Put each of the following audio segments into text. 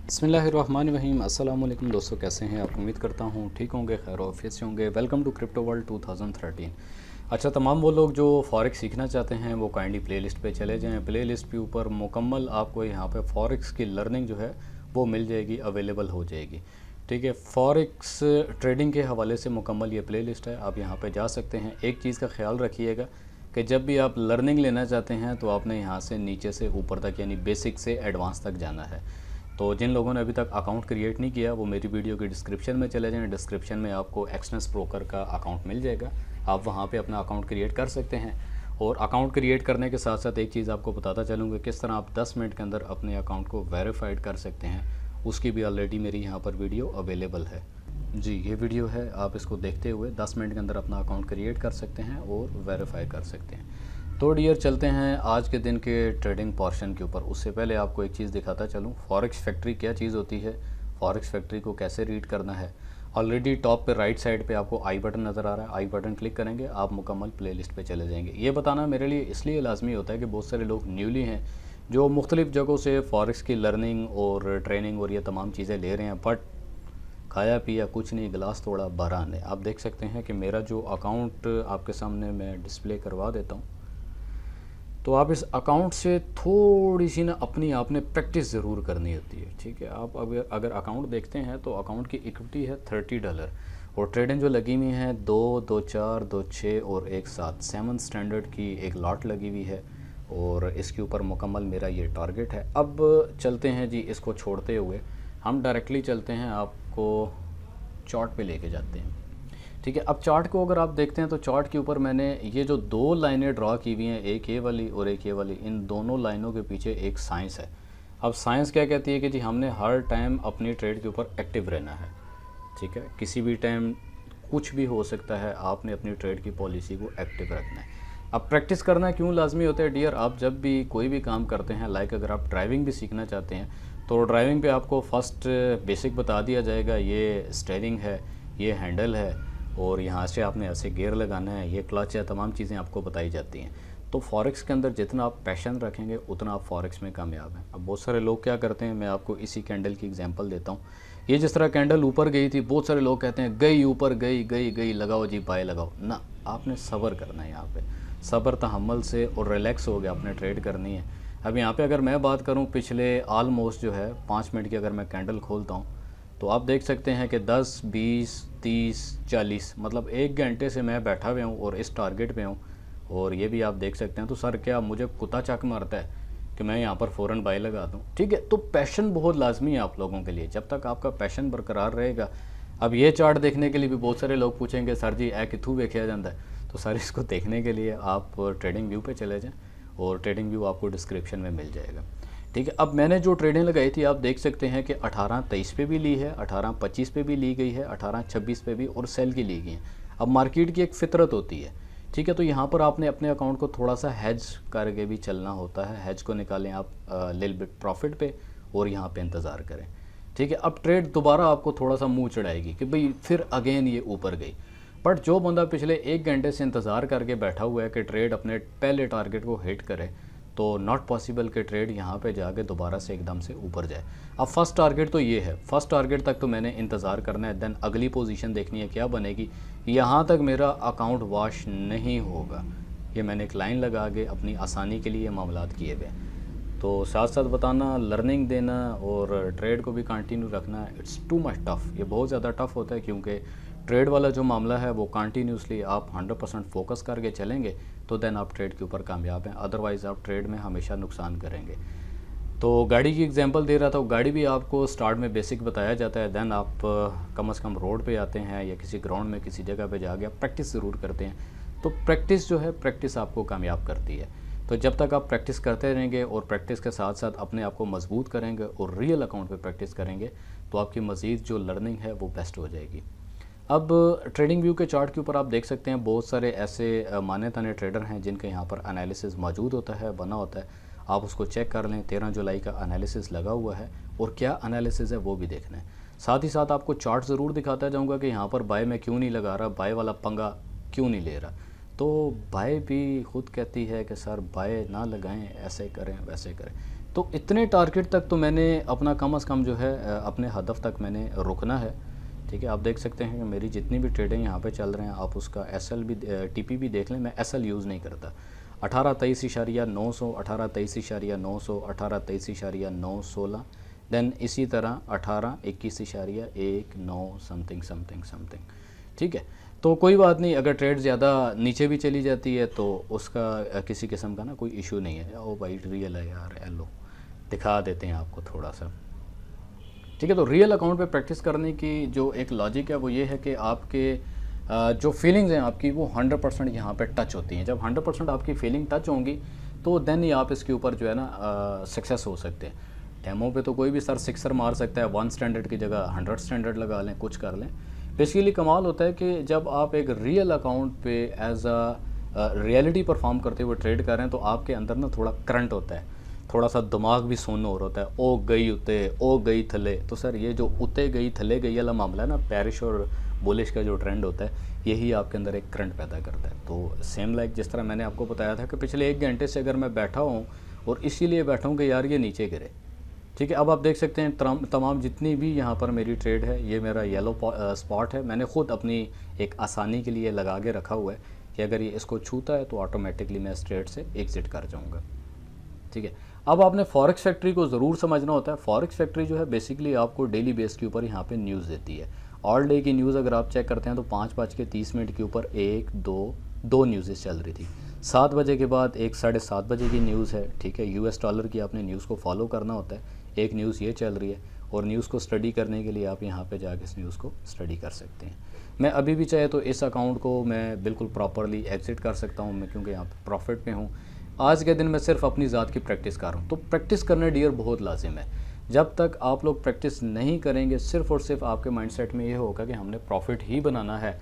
बिस्मिल्लाहिर्रहमानिर्रहीम। अस्सलाम वालेकुम दोस्तों, कैसे हैं आप? उम्मीद करता हूँ ठीक होंगे, खैर ऑफिस से होंगे। Welcome to crypto world 2013। अच्छा, तमाम वो लोग जो फॉरेक्स सीखना चाहते हैं वो काइंडली प्लेलिस्ट पे चले जाएं। प्लेलिस्ट के ऊपर मुकम्मल आपको यहाँ पे फॉरेक्स की लर्निंग जो है वो मिल जाएगी, अवेलेबल हो जाएगी। ठीक है, फॉरेक्स ट्रेडिंग के हवाले से मुकम्मल ये प्लेलिस्ट है, आप यहाँ पे जा सकते हैं। एक चीज़ का ख्याल रखिएगा कि जब भी आप लर्निंग लेना चाहते हैं तो आपने यहाँ से नीचे से ऊपर तक यानी बेसिक से एडवांस तक जाना है। तो जिन लोगों ने अभी तक अकाउंट क्रिएट नहीं किया वो मेरी वीडियो के डिस्क्रिप्शन में चले जाएं। डिस्क्रिप्शन में आपको एक्सनेस ब्रोकर का अकाउंट मिल जाएगा, आप वहाँ पे अपना अकाउंट क्रिएट कर सकते हैं। और अकाउंट क्रिएट करने के साथ साथ एक चीज़ आपको बताता चलूँगा किस तरह आप 10 मिनट के अंदर अपने अकाउंट को वेरीफाइड कर सकते हैं, उसकी भी ऑलरेडी मेरी यहाँ पर वीडियो अवेलेबल है। जी, ये वीडियो है, आप इसको देखते हुए 10 मिनट के अंदर अपना अकाउंट क्रिएट कर सकते हैं और वेरीफाई कर सकते हैं। तो डियर, चलते हैं आज के दिन के ट्रेडिंग पोर्शन के ऊपर। उससे पहले आपको एक चीज़ दिखाता चलूँ, फॉरेक्स फैक्ट्री क्या चीज़ होती है, फॉरेक्स फैक्ट्री को कैसे रीड करना है। ऑलरेडी टॉप पे राइट साइड पे आपको आई बटन नज़र आ रहा है, आई बटन क्लिक करेंगे आप मुकम्मल प्लेलिस्ट पे चले जाएंगे। ये बताना मेरे लिए इसलिए लाजमी होता है कि बहुत सारे लोग न्यूली हैं जो मुख्तलिफ़ जगहों से फॉरेक्स की लर्निंग और ट्रेनिंग और ये तमाम चीज़ें ले रहे हैं, बट खाया पिया कुछ नहीं, गिलास थोड़ा भरा नहीं। आप देख सकते हैं कि मेरा जो अकाउंट आपके सामने मैं डिस्प्ले करवा देता हूँ। तो आप इस अकाउंट से थोड़ी सी ना अपनी आपने प्रैक्टिस ज़रूर करनी होती है। ठीक है, आप अगर अकाउंट देखते हैं तो अकाउंट की इक्विटी है $30 और ट्रेडिंग जो लगी हुई है 2, 2, 4, 2, 6 और 1, 7 7 स्टैंडर्ड की एक लॉट लगी हुई है और इसके ऊपर मुकम्मल मेरा ये टारगेट है। अब चलते हैं जी, इसको छोड़ते हुए हम डायरेक्टली चलते हैं, आपको चार्ट पे लेके जाते हैं। ठीक है, अब चार्ट को अगर आप देखते हैं तो चार्ट के ऊपर मैंने ये जो दो लाइनें ड्रा की हुई हैं, एक ये वाली और एक ये वाली, इन दोनों लाइनों के पीछे एक साइंस है। अब साइंस क्या कहती है कि जी हमने हर टाइम अपनी ट्रेड के ऊपर एक्टिव रहना है। ठीक है, किसी भी टाइम कुछ भी हो सकता है, आपने अपनी ट्रेड की पॉलिसी को एक्टिव रखना है। अब प्रैक्टिस करना क्यों लाजमी होता है डियर? आप जब भी कोई भी काम करते हैं, लाइक अगर आप ड्राइविंग भी सीखना चाहते हैं तो ड्राइविंग पे आपको फर्स्ट बेसिक बता दिया जाएगा, ये स्टीयरिंग है, ये हैंडल है और यहाँ से आपने ऐसे गियर लगाना है, ये क्लच है, तमाम चीज़ें आपको बताई जाती हैं। तो फॉरेक्स के अंदर जितना आप पैशन रखेंगे उतना आप फॉरेक्स में कामयाब हैं। अब बहुत सारे लोग क्या करते हैं, मैं आपको इसी कैंडल की एग्जांपल देता हूँ। ये जिस तरह कैंडल ऊपर गई थी, बहुत सारे लोग कहते हैं गई ऊपर, गई गई गई, लगाओ जी बाय लगाओ ना। आपने सब्र करना है, यहाँ पे सब्र तहम्मुल से और रिलैक्स हो गया आपने ट्रेड करनी है। अब यहाँ पे अगर मैं बात करूँ पिछले ऑलमोस्ट जो है 5 मिनट की, अगर मैं कैंडल खोलता हूँ तो आप देख सकते हैं कि 10, 20, 30, 40 मतलब 1 घंटे से मैं बैठा हुआ हूँ और इस टारगेट पे हूँ। और ये भी आप देख सकते हैं। तो सर क्या मुझे कुत्ता चक मारता है कि मैं यहाँ पर फ़ौरन बाय लगा दूँ? ठीक है, तो पैशन बहुत लाजमी है आप लोगों के लिए, जब तक आपका पैशन बरकरार रहेगा। अब ये चार्ट देखने के लिए भी बहुत सारे लोग पूछेंगे सर जी ए किथू वेखिया जाता है, तो सर इसको देखने के लिए आप ट्रेडिंग व्यू पे चले जाएं और ट्रेडिंग व्यू आपको डिस्क्रिप्शन में मिल जाएगा। ठीक है, अब मैंने जो ट्रेडिंग लगाई थी आप देख सकते हैं कि 18-23 पे भी ली है, 18-25 पे भी ली गई है, 18-26 पे भी और सेल की ली गई है। अब मार्केट की एक फितरत होती है। ठीक है, तो यहाँ पर आपने अपने अकाउंट को थोड़ा सा हैज करके भी चलना होता है। हैज को निकालें आप लिल बिट प्रॉफिट पे और यहाँ पे इंतज़ार करें। ठीक है, अब ट्रेड दोबारा आपको थोड़ा सा मुँह चढ़ाएगी कि भाई फिर अगेन ये ऊपर गई। बट जो बंदा पिछले 1 घंटे से इंतज़ार करके बैठा हुआ है कि ट्रेड अपने पहले टारगेट को हिट करे, तो नॉट पॉसिबल कि ट्रेड यहाँ पे जाके दोबारा से एकदम से ऊपर जाए। अब फर्स्ट टारगेट तो ये है, फर्स्ट टारगेट तक तो मैंने इंतज़ार करना है, देन अगली पोजीशन देखनी है क्या बनेगी। यहाँ तक मेरा अकाउंट वॉश नहीं होगा, ये मैंने एक लाइन लगा के अपनी आसानी के लिए मामलात किए हुए। तो साथ साथ बताना, लर्निंग देना और ट्रेड को भी कंटिन्यू रखना, इट्स टू मच टफ़। ये बहुत ज़्यादा टफ़ होता है क्योंकि ट्रेड वाला जो मामला है वो कंटिन्यूसली आप 100% फोकस करके चलेंगे तो देन आप ट्रेड के ऊपर कामयाब हैं, अदरवाइज़ आप ट्रेड में हमेशा नुकसान करेंगे। तो गाड़ी की एग्जांपल दे रहा था, गाड़ी भी आपको स्टार्ट में बेसिक बताया जाता है, देन आप कम से कम रोड पे आते हैं या किसी ग्राउंड में किसी जगह पे जाके आप प्रैक्टिस ज़रूर करते हैं। तो प्रैक्टिस जो है, प्रैक्टिस आपको कामयाब करती है। तो जब तक आप प्रैक्टिस करते रहेंगे और प्रैक्टिस के साथ साथ अपने आप को मजबूत करेंगे और रियल अकाउंट पे प्रैक्टिस करेंगे तो आपकी मज़ीद जो लर्निंग है वो बेस्ट हो जाएगी। अब ट्रेडिंग व्यू के चार्ट के ऊपर आप देख सकते हैं बहुत सारे ऐसे माने ताने ट्रेडर हैं जिनके यहाँ पर एनालिसिस मौजूद होता है, बना होता है। आप उसको चेक कर लें, 13 जुलाई का एनालिसिस लगा हुआ है और क्या एनालिसिस है वो भी देखना है। साथ ही साथ आपको चार्ट ज़रूर दिखाता जाऊँगा कि यहाँ पर बाय मैं क्यों नहीं लगा रहा, बाय वाला पंगा क्यों नहीं ले रहा। तो बाय भी खुद कहती है कि सर बाय ना लगाएं, ऐसे करें वैसे करें। तो इतने टारगेट तक तो मैंने अपना कम से कम जो है अपने हदफ तक मैंने रुकना है। ठीक है, आप देख सकते हैं कि मेरी जितनी भी ट्रेडिंग यहाँ पे चल रहे हैं, आप उसका एसएल भी टीपी भी देख लें। मैं एसएल यूज़ नहीं करता। 1823.900, 1823.900, 1823.916, देन इसी तरह 1821.19 समथिंग समथिंग समथिंग। ठीक है, तो कोई बात नहीं, अगर ट्रेड ज़्यादा नीचे भी चली जाती है तो उसका किसी किस्म का ना कोई इशू नहीं है। ओ भाई रियल है यार, एलो दिखा देते हैं आपको थोड़ा सा। ठीक है, तो रियल अकाउंट पे प्रैक्टिस करने की जो एक लॉजिक है वो ये है कि आपके जो फीलिंग्स हैं आपकी वो 100% यहाँ पे टच होती हैं। जब 100% आपकी फीलिंग टच होंगी तो देन ही आप इसके ऊपर जो है ना सक्सेस हो सकते हैं। डेमो पे तो कोई भी सर सिक्सर मार सकता है, 1 स्टैंडर्ड की जगह 100 स्टैंडर्ड लगा लें, कुछ कर लें। बेसिकली कमाल होता है कि जब आप एक रियल अकाउंट पे एज अ रियलिटी परफॉर्म करते हुए ट्रेड कर रहे हैं तो आपके अंदर ना थोड़ा करंट होता है, थोड़ा सा दिमाग भी सुन्न हो रहा होता है। ओ गई उते, ओ गई थले। तो सर ये जो उते गई थले गई वाला मामला है ना, पैरिश और बुलिश का जो ट्रेंड होता है, यही आपके अंदर एक करंट पैदा करता है। तो सेम लाइक जिस तरह मैंने आपको बताया था कि पिछले 1 घंटे से अगर मैं बैठा हूँ और इसीलिए बैठा हूँ कि यार ये नीचे गिरे। ठीक है, अब आप देख सकते हैं तमाम जितनी भी यहाँ पर मेरी ट्रेड है, ये मेरा येलो स्पॉट है। मैंने ख़ुद अपनी एक आसानी के लिए लगा के रखा हुआ है कि अगर ये इसको छूता है तो ऑटोमेटिकली मैं इस ट्रेड से एग्ज़िट कर जाऊँगा। ठीक है, अब आपने फॉरेक्स फैक्ट्री को ज़रूर समझना होता है। फॉरेक्स फैक्ट्री जो है बेसिकली आपको डेली बेस के ऊपर यहाँ पे न्यूज़ देती है। ऑल डे की न्यूज़ अगर आप चेक करते हैं तो 5:30 के ऊपर 1-2 न्यूज़ेस चल रही थी। 7 बजे के बाद एक 7:30 बजे की न्यूज़ है। ठीक है, यूएस डॉलर की आपने न्यूज़ को फॉलो करना होता है। एक न्यूज़ ये चल रही है और न्यूज़ को स्टडी करने के लिए आप यहाँ पे जाके इस न्यूज़ को स्टडी कर सकते हैं। मैं अभी भी चाहे तो इस अकाउंट को मैं बिल्कुल प्रॉपरली एग्जिट कर सकता हूँ, मैं क्योंकि यहाँ पे प्रॉफिट में हूँ। आज के दिन मैं सिर्फ अपनी ज़ात की प्रैक्टिस कर रहा हूँ। तो प्रैक्टिस करना डियर बहुत लाजिम है। जब तक आप लोग प्रैक्टिस नहीं करेंगे, सिर्फ और सिर्फ आपके माइंडसेट में ये होगा कि हमने प्रॉफिट ही बनाना है।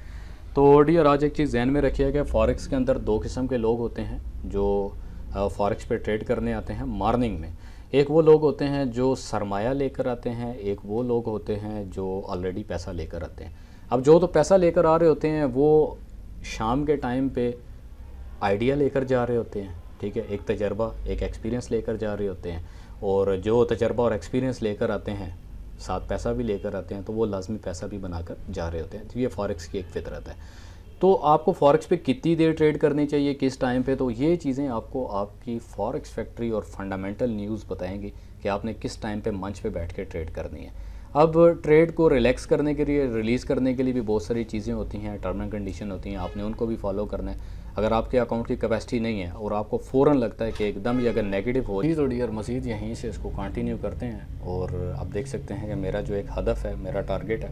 तो डियर आज एक चीज़ ज़हन में रखिए कि फॉरेक्स के अंदर 2 किस्म के लोग होते हैं जो फॉरेक्स पे ट्रेड करने आते हैं मॉर्निंग में। एक वो लोग होते हैं जो सरमाया लेकर आते हैं, एक वो लोग होते हैं जो ऑलरेडी पैसा लेकर आते हैं। अब जो तो पैसा लेकर आ रहे होते हैं वो शाम के टाइम पे आइडिया लेकर जा रहे होते हैं। ठीक है, एक तजर्बा, एक एक्सपीरियंस लेकर जा रहे होते हैं। और जो तजर्बा और एक्सपीरियंस लेकर आते हैं, साथ पैसा भी लेकर आते हैं, तो वो लाजमी पैसा भी बनाकर जा रहे होते हैं। तो ये फॉरेक्स की एक फितरत है। तो आपको फॉरेक्स पे कितनी देर ट्रेड करनी चाहिए, किस टाइम पे, तो ये चीज़ें आपको आपकी फॉरेक्स फैक्ट्री और फंडामेंटल न्यूज़ बताएंगी कि आपने किस टाइम पे मंच पे बैठ के ट्रेड करनी है। अब ट्रेड को रिलैक्स करने के लिए, रिलीज़ करने के लिए भी बहुत सारी चीज़ें होती हैं, टर्म एंड कंडीशन होती हैं, आपने उनको भी फॉलो करना है। अगर आपके अकाउंट की कैपेसिटी नहीं है और आपको फ़ौरन लगता है कि एकदम ही अगर नेगेटिव हो तो डियर मज़ीद यहीं से इसको कंटिन्यू करते हैं। और आप देख सकते हैं कि मेरा जो एक हदफ है, मेरा टारगेट है,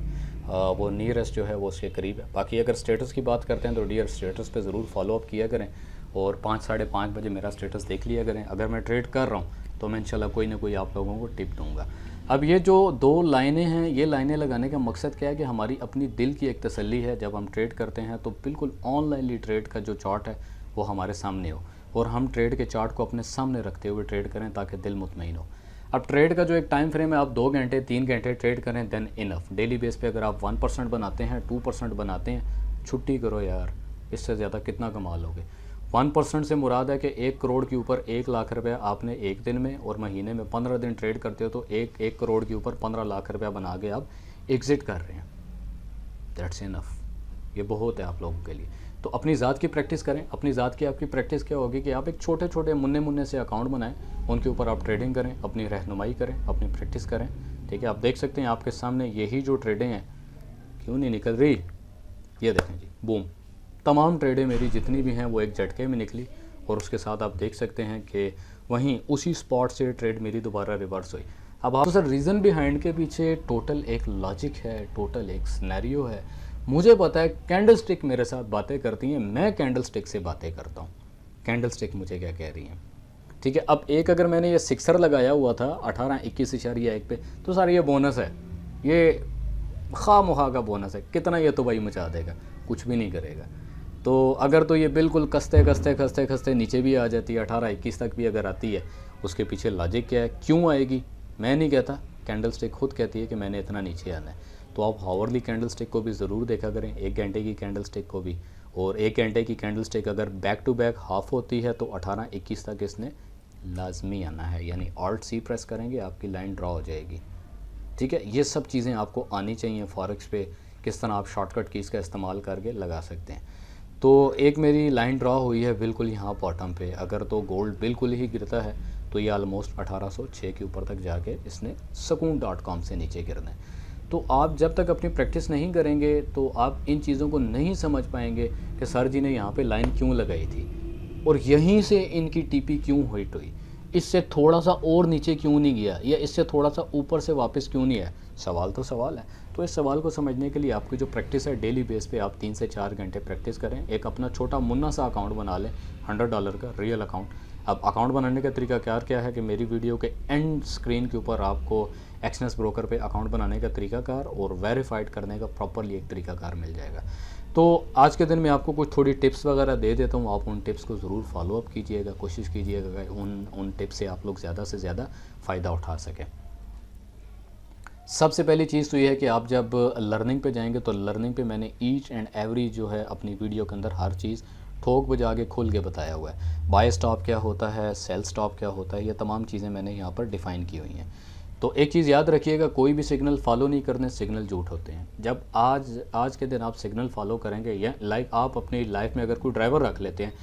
वो नियरेस्ट जो है वो उसके करीब है। बाकी अगर स्टेटस की बात करते हैं तो डियर स्टेटस पे ज़रूर फॉलो अप किया करें और 5-5:30 बजे मेरा स्टेटस देख लिया करें। अगर मैं ट्रेड कर रहा हूँ तो मैं इंशाल्लाह कोई ना कोई आप लोगों को टिप दूँगा। अब ये जो 2 लाइनें हैं, ये लाइनें लगाने का मकसद क्या है कि हमारी अपनी दिल की एक तसल्ली है। जब हम ट्रेड करते हैं तो बिल्कुल ऑनलाइनली ट्रेड का जो चार्ट है वो हमारे सामने हो और हम ट्रेड के चार्ट को अपने सामने रखते हुए ट्रेड करें ताकि दिल मुतमईन हो। अब ट्रेड का जो एक टाइम फ्रेम है, आप 2 घंटे 3 घंटे ट्रेड करें देन इनफ। डेली बेस पे अगर आप 1% बनाते हैं, 2% बनाते हैं, छुट्टी करो यार, इससे ज़्यादा कितना कमा लोगे। 1% से मुराद है कि 1 करोड़ के ऊपर 1 लाख रुपया आपने एक दिन में और महीने में 15 दिन ट्रेड करते हो तो 1 करोड़ के ऊपर 15 लाख रुपया बना के आप एग्ज़िट कर रहे हैं। दैट्स इनफ, ये बहुत है आप लोगों के लिए। तो अपनी ज़ात की प्रैक्टिस करें। अपनी ज़ात की आपकी प्रैक्टिस क्या होगी कि आप एक छोटे छोटे मुन्ने से अकाउंट बनाएं, उनके ऊपर आप ट्रेडिंग करें, अपनी रहनुमाई करें, अपनी प्रैक्टिस करें। ठीक है, आप देख सकते हैं आपके सामने यही जो ट्रेडें हैं, क्यों नहीं निकल रही, ये देखें जी, बूम, तमाम ट्रेडें मेरी जितनी भी हैं वो एक झटके में निकली और उसके साथ आप देख सकते हैं कि वहीं उसी स्पॉट से ट्रेड मेरी दोबारा रिवर्स हुई। अब आप तो सर रीज़न बिहाइंड के पीछे टोटल एक लॉजिक है, टोटल एक सिनेरियो है। मुझे पता है कैंडल स्टिक मेरे साथ बातें करती हैं, मैं कैंडल स्टिक से बातें करता हूँ, कैंडल स्टिक मुझे क्या कह रही हैं। ठीक है, अब एक अगर मैंने ये सिक्सर लगाया हुआ था 18-21.1 पे तो सर ये बोनस है, ये खामखा का बोनस है, कितना ये तो भाई मचा देगा, कुछ भी नहीं करेगा। तो अगर तो ये बिल्कुल खस्ते नीचे भी आ जाती है, 18-21 तक भी अगर आती है, उसके पीछे लॉजिक क्या है, क्यों आएगी, मैं नहीं कहता, कैंडल स्टिक खुद कहती है कि मैंने इतना नीचे आना है। तो आप हावरली कैंडल स्टिक को भी ज़रूर देखा करें, 1 घंटे की कैंडल स्टिक को भी। और 1 घंटे की कैंडल स्टिक अगर बैक टू बैक हाफ होती है तो 18-21 तक इसने लाजमी आना है, यानी ऑल्ट सी प्रेस करेंगे आपकी लाइन ड्रा हो जाएगी। ठीक है, ये सब चीज़ें आपको आनी चाहिए फॉरेक्स पे, किस तरह आप शॉर्टकट कीज़ का इस्तेमाल करके लगा सकते हैं। तो एक मेरी लाइन ड्रा हुई है बिल्कुल यहाँ बॉटम पे, अगर तो गोल्ड बिल्कुल ही गिरता है तो ये ऑलमोस्ट 1806 के ऊपर तक जाके इसने sukoon.com से नीचे गिरना है। तो आप जब तक अपनी प्रैक्टिस नहीं करेंगे तो आप इन चीज़ों को नहीं समझ पाएंगे कि सर जी ने यहाँ पे लाइन क्यों लगाई थी और यहीं से इनकी टीपी क्यों हिट हुई, इससे थोड़ा सा और नीचे क्यों नहीं गया, या इससे थोड़ा सा ऊपर से वापस क्यों नहीं आया। सवाल तो सवाल है। तो इस सवाल को समझने के लिए आपकी जो प्रैक्टिस है डेली बेस पे आप 3 से 4 घंटे प्रैक्टिस करें। एक अपना छोटा मुन्ना सा अकाउंट बना लें, $100 का रियल अकाउंट। अब अकाउंट बनाने का तरीका क्या है कि मेरी वीडियो के एंड स्क्रीन के ऊपर आपको एक्सनेस ब्रोकर पे अकाउंट बनाने का तरीकाकार और वेरीफाइड करने का प्रॉपरली एक तरीकाकार मिल जाएगा। तो आज के दिन मैं आपको कुछ थोड़ी टिप्स वगैरह दे देता हूँ, आप उन टिप्स को ज़रूर फॉलो अप कीजिएगा, कोशिश कीजिएगा उन टिप्स से आप लोग ज़्यादा से ज़्यादा फ़ायदा उठा सकें। सबसे पहली चीज़ तो ये है कि आप जब लर्निंग पे जाएंगे तो लर्निंग पे मैंने ईच एंड एवरी जो है अपनी वीडियो के अंदर हर चीज़ ठोक बजा के खुल के बताया हुआ है। बाय स्टॉप क्या होता है, सेल स्टॉप क्या होता है, ये तमाम चीज़ें मैंने यहाँ पर डिफ़ाइन की हुई हैं। तो एक चीज़ याद रखिएगा, कोई भी सिग्नल फॉलो नहीं करने, सिग्नल झूठ होते हैं। जब आज के दिन आप सिग्नल फॉलो करेंगे, या लाइक आप अपनी लाइफ में अगर कोई ड्राइवर रख लेते हैं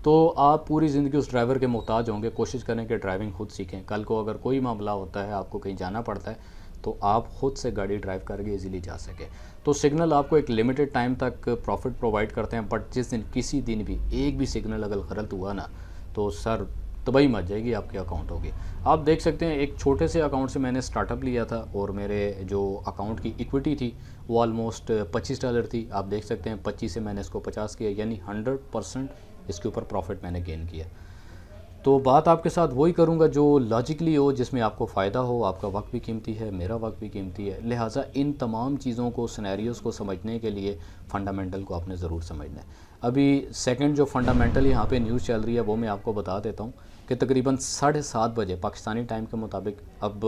तो आप पूरी ज़िंदगी उस ड्राइवर के मोहताज होंगे। कोशिश करें कि ड्राइविंग खुद सीखें। कल को अगर कोई मामला होता है, आपको कहीं जाना पड़ता है, तो आप खुद से गाड़ी ड्राइव करके इजीली जा सके। तो सिग्नल आपको एक लिमिटेड टाइम तक प्रॉफिट प्रोवाइड करते हैं, बट जिस दिन किसी दिन भी एक भी सिग्नल अगर गलत हुआ ना तो सर तबाही मच जाएगी आपके अकाउंट होगी। आप देख सकते हैं एक छोटे से अकाउंट से मैंने स्टार्टअप लिया था और मेरे जो अकाउंट की इक्विटी थी वो ऑलमोस्ट $25 थी। आप देख सकते हैं 25 से मैंने इसको 50 किया, यानी 100% इसके ऊपर प्रॉफिट मैंने गेन किया। तो बात आपके साथ वही करूंगा जो लॉजिकली हो, जिसमें आपको फ़ायदा हो। आपका वक्त भी कीमती है, मेरा वक्त भी कीमती है, लिहाजा इन तमाम चीज़ों को, सिनेरियोज़ को समझने के लिए फ़ंडामेंटल को आपने ज़रूर समझना है। अभी सेकंड जो फंडामेंटल यहाँ पे न्यूज़ चल रही है वो मैं आपको बता देता हूँ कि तकरीबन 7:30 बजे पाकिस्तानी टाइम के मुताबिक। अब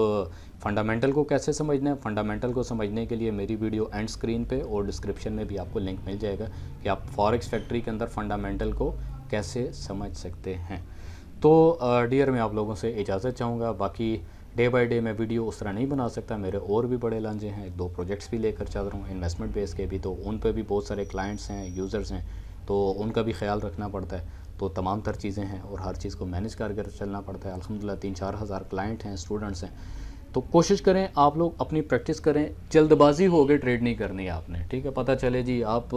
फंडामेंटल को कैसे समझना है, फंडामेंटल को समझने के लिए मेरी वीडियो एंड स्क्रीन पे और डिस्क्रिप्शन में भी आपको लिंक मिल जाएगा कि आप फॉरेक्स फैक्ट्री के अंदर फंडामेंटल को कैसे समझ सकते हैं। तो डियर मैं आप लोगों से इजाज़त चाहूँगा। बाकी डे बाय डे मैं वीडियो उस तरह नहीं बना सकता, मेरे और भी बड़े लांझे हैं, 2 प्रोजेक्ट्स भी लेकर चल रहा हूँ इन्वेस्टमेंट बेस के भी, तो उन पे भी बहुत सारे क्लाइंट्स हैं, यूज़र्स हैं, तो उनका भी ख्याल रखना पड़ता है। तो तमाम तर चीज़ें हैं और हर चीज़ को मैनेज कर चलना पड़ता है। अल्हम्दुलिल्लाह 3-4 हज़ार क्लाइंट हैं, स्टूडेंट्स हैं। तो कोशिश करें आप लोग अपनी प्रैक्टिस करें, जल्दबाजी हो गए ट्रेड नहीं करनी है आपने। ठीक है, पता चले जी आप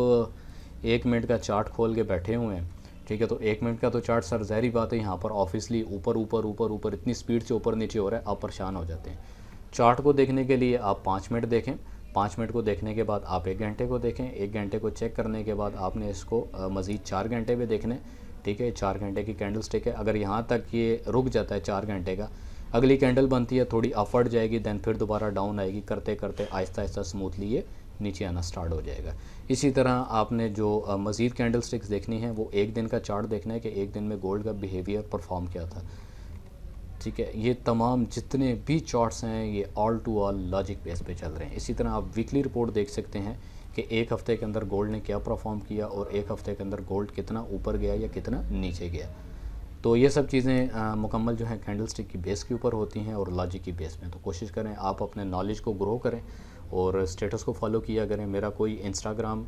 1 मिनट का चार्ट खोल के बैठे हुए हैं, ठीक है, तो 1 मिनट का तो चार्ट सर ज़ाहिर बात है यहाँ पर ऑफिसली ऊपर ऊपर ऊपर ऊपर इतनी स्पीड से ऊपर नीचे हो रहा है, आप परेशान हो जाते हैं। चार्ट को देखने के लिए आप 5 मिनट देखें, 5 मिनट को देखने के बाद आप 1 घंटे को देखें, 1 घंटे को चेक करने के बाद आपने इसको मज़ीद 4 घंटे भी देखने। ठीक है, 4 घंटे की कैंडल स्टिक है, अगर यहाँ तक ये रुक जाता है 4 घंटे का, अगली कैंडल बनती है, थोड़ी अपवर्ड जाएगी, दैन फिर दोबारा डाउन आएगी, करते करते आहिस्ता आहिस्ता स्मूथली ये नीचे आना स्टार्ट हो जाएगा। इसी तरह आपने जो मज़ीद कैंडल स्टिक्स देखनी है वो 1 दिन का चार्ट देखना है कि 1 दिन में गोल्ड का बिहेवियर परफॉर्म क्या था। ठीक है, ये तमाम जितने भी चार्ट्स हैं ये all to all logic base पे चल रहे हैं। इसी तरह आप वीकली रिपोर्ट देख सकते हैं कि 1 हफ़्ते के अंदर गोल्ड ने क्या परफॉर्म किया और 1 हफ़्ते के अंदर गोल्ड कितना ऊपर गया या कितना नीचे गया। तो ये सब चीज़ें मुकम्मल जो है कैंडल स्टिक की बेस के ऊपर होती हैं और लॉजिक की बेस में। तो कोशिश करें आप अपने नॉलेज को ग्रो करें और स्टेटस को फॉलो किया करें। मेरा कोई इंस्टाग्राम,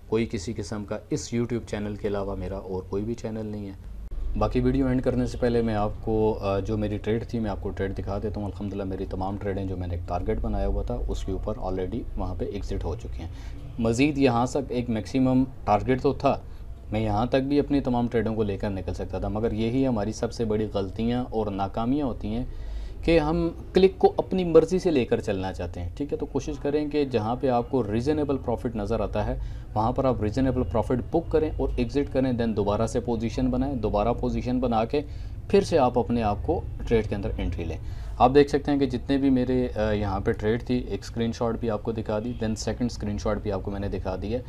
कोई किसी किस्म का इस यूट्यूब चैनल के अलावा मेरा और कोई भी चैनल नहीं है। बाकी वीडियो एंड करने से पहले मैं आपको जो मेरी ट्रेड थी मैं आपको ट्रेड दिखा देता हूँ। अल्हम्दुलिल्लाह मेरी तमाम ट्रेडें जो मैंने एक टारगेट बनाया हुआ था उसके ऊपर ऑलरेडी वहाँ पे एग्ज़िट हो चुके हैं। मज़ीद यहाँ तक एक मैक्सिमम टारगेट तो था, मैं यहाँ तक भी अपनी तमाम ट्रेडों को लेकर निकल सकता था, मगर यही हमारी सबसे बड़ी गलतियाँ और नाकामियाँ होती हैं कि हम क्लिक को अपनी मर्ज़ी से लेकर चलना चाहते हैं। ठीक है, तो कोशिश करें कि जहाँ पे आपको रीज़नेबल प्रॉफिट नज़र आता है वहाँ पर आप रीज़नेबल प्रॉफिट बुक करें और एग्ज़िट करें, देन दोबारा से पोजीशन बनाएं, दोबारा पोजीशन बना के फिर से आप अपने आप को ट्रेड के अंदर एंट्री लें। आप देख सकते हैं कि जितने भी मेरे यहाँ पे ट्रेड थी, एक स्क्रीनशॉट भी आपको दिखा दी, देन सेकंड स्क्रीनशॉट भी आपको मैंने दिखा दी है।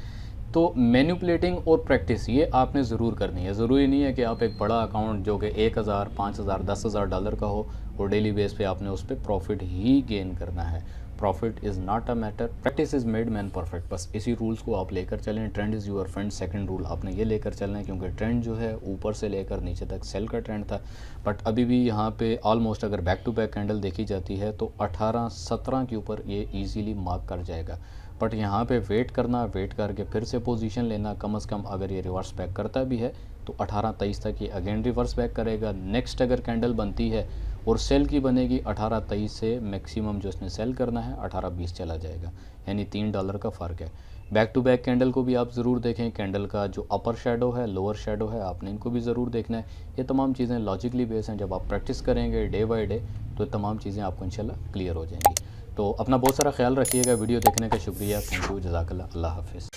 तो मैनिपुलेटिंग और प्रैक्टिस ये आपने ज़रूर करनी है। ज़रूरी नहीं है कि आप एक बड़ा अकाउंट जो कि 1000, 5000, $10,000 का हो और डेली बेस पे आपने उस पर प्रॉफिट ही गेन करना है। Profit is not a matter, practice is made man perfect. बस इसी रूल्स को आप लेकर चलें। Trend is your friend, second rule आपने ये लेकर चलना है, क्योंकि ट्रेंड जो है ऊपर से लेकर नीचे तक सेल का ट्रेंड था, बट अभी भी यहाँ पे ऑलमोस्ट अगर बैक टू बैक कैंडल देखी जाती है तो 18-17 के ऊपर ये ईजीली मार्क कर जाएगा। बट यहाँ पे वेट करना, वेट करके फिर से पोजीशन लेना, कम से कम अगर ये रिवर्स बैक करता भी है तो 18-23 तक ये अगेन रिवर्स बैक करेगा। नेक्स्ट अगर कैंडल बनती है और सेल की बनेगी 18-23 से, मैक्सिमम जो इसने सेल करना है 18-20 चला जाएगा, यानी $3 का फ़र्क है। बैक टू बैक कैंडल को भी आप ज़रूर देखें, कैंडल का जो अपर शेडो है, लोअर शेडो है, आपने इनको भी ज़रूर देखना है। ये तमाम चीज़ें लॉजिकली बेस हैं, जब आप प्रैक्टिस करेंगे डे बाय डे तो तमाम चीज़ें आपको इंशाल्लाह क्लियर हो जाएंगी। तो अपना बहुत सारा ख्याल रखिएगा। वीडियो देखने का शुक्रिया, थैंक यू, जज़ाकल्लाह, अल्लाह हाफ़िज़।